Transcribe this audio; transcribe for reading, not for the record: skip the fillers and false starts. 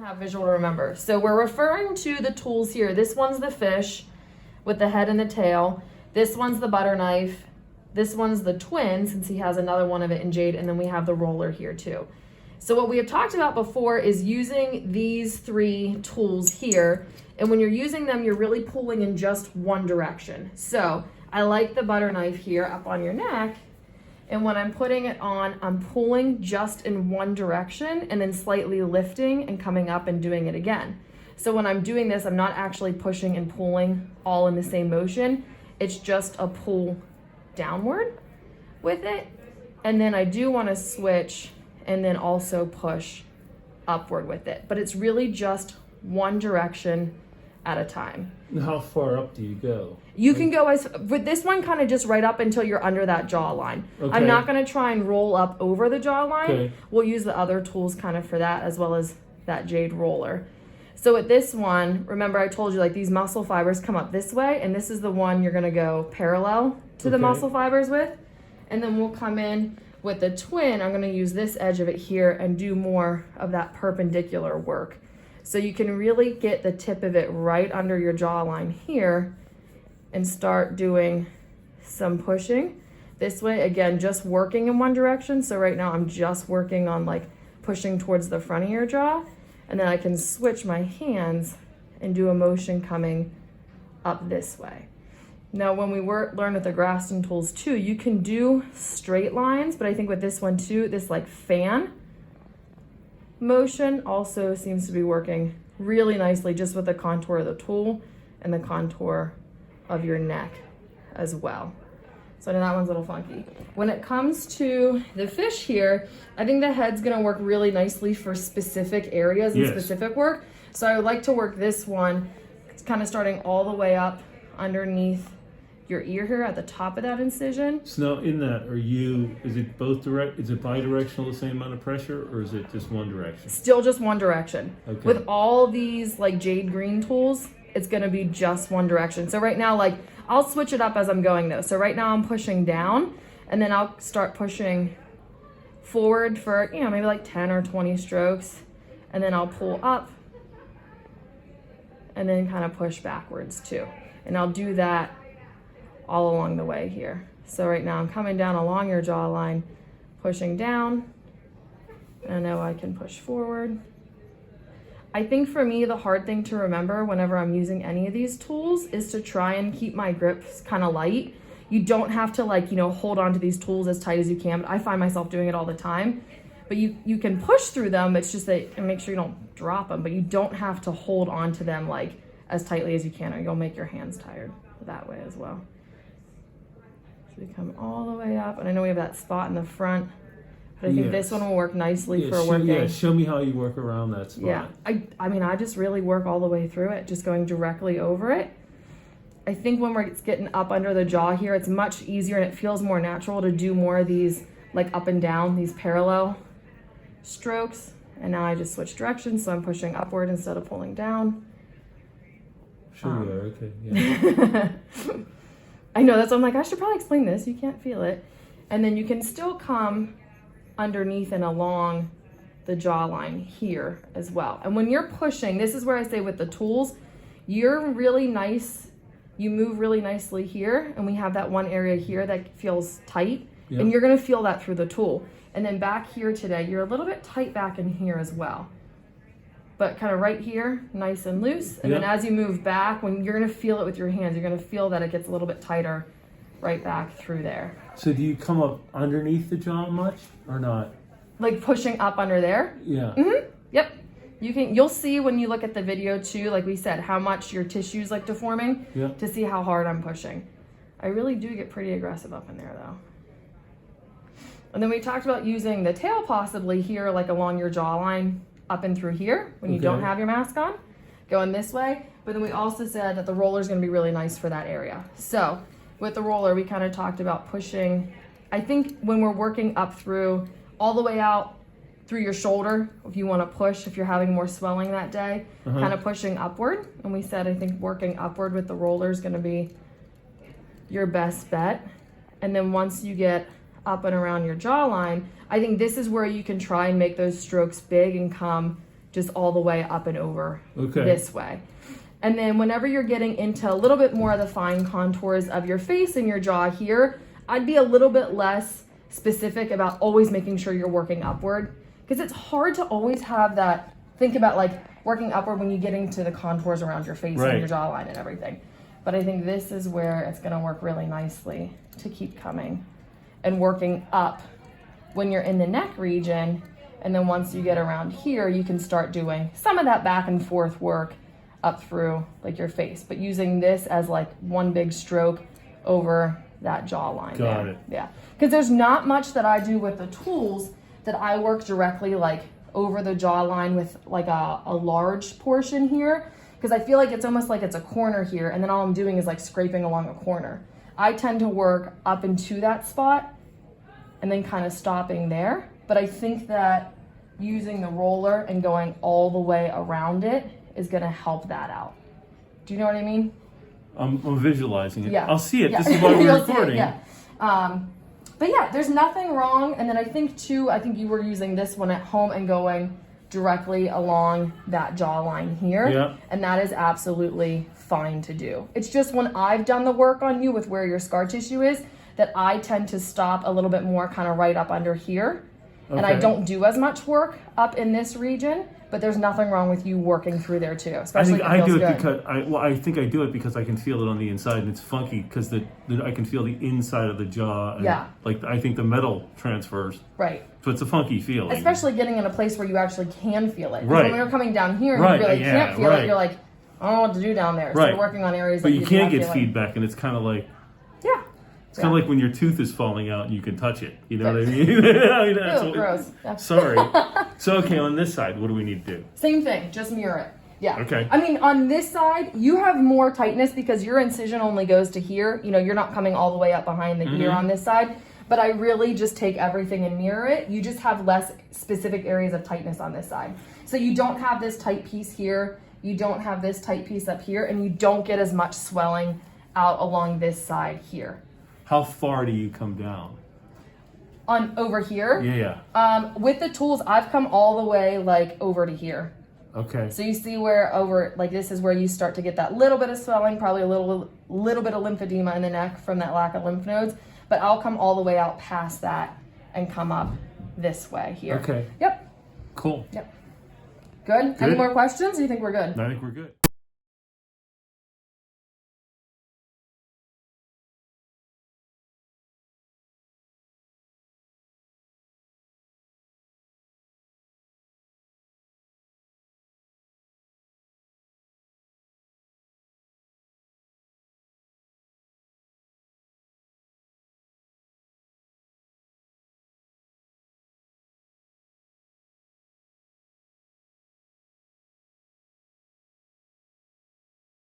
have visual to remember. So we're referring to the tools here. This one's the fish with the head and the tail. This one's the butter knife. This one's the twin, since he has another one of it in jade, and then we have the roller here too. So what we have talked about before is using these three tools here, and when you're using them, you're really pulling in just one direction. So I like the butter knife here up on your neck, and when I'm putting it on, I'm pulling just in one direction and then slightly lifting and coming up and doing it again. So when I'm doing this, I'm not actually pushing and pulling all in the same motion. It's just a pull downward with it. And then I do want to switch and then also push upward with it. But it's really just one direction at a time. And how far up do you go? You can go with this one kind of just right up until you're under that jawline. Okay. I'm not going to try and roll up over the jawline. Okay. We'll use the other tools kind of for that, as well as that jade roller. So with this one, remember I told you like these muscle fibers come up this way, and this is the one you're going to go parallel to the muscle fibers with. And then we'll come in with the twin. I'm going to use this edge of it here and do more of that perpendicular work. So you can really get the tip of it right under your jawline here and start doing some pushing. This way, again, just working in one direction. So right now I'm just working on like pushing towards the front of your jaw. And then I can switch my hands and do a motion coming up this way. Now, when we learn with the Graston tools too, you can do straight lines, but I think with this one too, this like fan motion also seems to be working really nicely just with the contour of the tool and the contour of your neck as well. So I know that one's a little funky. When it comes to the fish here, I think the head's gonna work really nicely for specific areas and specific work. So I would like to work this one. It's kind of starting all the way up underneath your ear here at the top of that incision. So now in that, is it both direct, is it bidirectional, the same amount of pressure, or is it just one direction? Still just one direction. Okay. With all these like jade green tools, it's gonna be just one direction. So right now, like I'll switch it up as I'm going though. So right now I'm pushing down, and then I'll start pushing forward for, you know, maybe like 10 or 20 strokes. And then I'll pull up and then kind of push backwards too. And I'll do that all along the way here. So right now I'm coming down along your jawline, pushing down, and now I can push forward. I think for me, the hard thing to remember whenever I'm using any of these tools is to try and keep my grips kind of light. You don't have to like, you know, hold on to these tools as tight as you can, but I find myself doing it all the time. But you can push through them, it's just that, and make sure you don't drop them, but you don't have to hold on to them like as tightly as you can, or you'll make your hands tired that way as well. So we come all the way up, and I know we have that spot in the front, but I think this one will work nicely for working. Yeah, show me how you work around that spot. Yeah, I mean, I just really work all the way through it, just going directly over it. I think when it's getting up under the jaw here, it's much easier and it feels more natural to do more of these like up and down, these parallel strokes. And now I just switch directions, so I'm pushing upward instead of pulling down. Sure you are, okay, yeah. I know, that's why I'm like, I should probably explain this. You can't feel it. And then you can still come underneath and along the jawline here as well. And when you're pushing, this is where I say with the tools, you're really nice. You move really nicely here, and we have that one area here that feels tight, and you're gonna feel that through the tool. And then back here today, you're a little bit tight back in here as well. But kind of right here, nice and loose. And then as you move back, when you're gonna feel it with your hands, you're gonna feel that it gets a little bit tighter right back through there. So do you come up underneath the jaw much or not? Like pushing up under there? Yeah. Mm-hmm. Yep. You'll see when you look at the video too, like we said, how much your tissue's like deforming to see how hard I'm pushing. I really do get pretty aggressive up in there though. And then we talked about using the tail possibly here, like along your jawline, up and through here when you don't have your mask on, going this way. But then we also said that the roller is going to be really nice for that area. So with the roller, we kind of talked about pushing. I think when we're working up through, all the way out through your shoulder, if you want to push, if you're having more swelling that day, kind of pushing upward. And we said, I think working upward with the roller is going to be your best bet. And then once you get up and around your jawline, I think this is where you can try and make those strokes big and come just all the way up and over Okay. this way. And then whenever you're getting into a little bit more of the fine contours of your face and your jaw here, I'd be a little bit less specific about always making sure you're working upward, because it's hard to always have that, think about like working upward when you get into the contours around your face Right. and your jawline and everything. But I think this is where it's gonna work really nicely to keep coming and working up when you're in the neck region. And then once you get around here, you can start doing some of that back and forth work up through like your face, but using this as like one big stroke over that jawline. Got it. Yeah, because there's not much that I do with the tools that I work directly like over the jawline with like a large portion here, because I feel like it's almost like it's a corner here, and then all I'm doing is like scraping along a corner. I tend to work up into that spot and then kind of stopping there. But I think that using the roller and going all the way around it is gonna help that out. Do you know what I mean? I'm visualizing it. Yeah. I'll see it. Yeah. This is why we're You'll see it, recording. yeah. But yeah, there's nothing wrong. And then I think too, I think you were using this one at home and going directly along that jawline here. Yeah. And that is absolutely fine to do. It's just when I've done the work on you with where your scar tissue is, that I tend to stop a little bit more kind of right up under here. And I Okay. don't do as much work up in this region, but there's nothing wrong with you working through there too, I especially think if it I feels do it good. because I think I do it because I can feel it on the inside, and it's funky because I can feel the inside of the jaw. And Yeah. Like I think the metal transfers, Right. so it's a funky feeling. Especially getting in a place where you actually can feel it. 'Cause Right. when you're coming down here and Right, you really yeah, can't feel right. it, you're like, I don't know what to do down there. So Right. you're working on areas But that you do can't have get feeling. feedback, and it's kind of like Yeah. it's kind of like when your tooth is falling out and you can touch it. You know what I Right. mean? I mean, that's Ew, what- gross. Yeah. Sorry. So okay, on this side, what do we need to do? Same thing, just mirror it. Yeah. Okay. I mean, on this side, you have more tightness because your incision only goes to here. You know, you're not coming all the way up behind the ear Mm-hmm. on this side. But I really just take everything and mirror it. You just have less specific areas of tightness on this side. So you don't have this tight piece here. You don't have this tight piece up here. And you don't get as much swelling out along this side here. How far do you come down? On over here, Yeah. with the tools, I've come all the way like over to here. Okay. So you see where over, like this is where you start to get that little bit of swelling, probably a little bit of lymphedema in the neck from that lack of lymph nodes. But I'll come all the way out past that and come up this way here. Okay. Yep. Cool. Yep. Good. Any Good. more questions? Or you think we're good? I think we're good.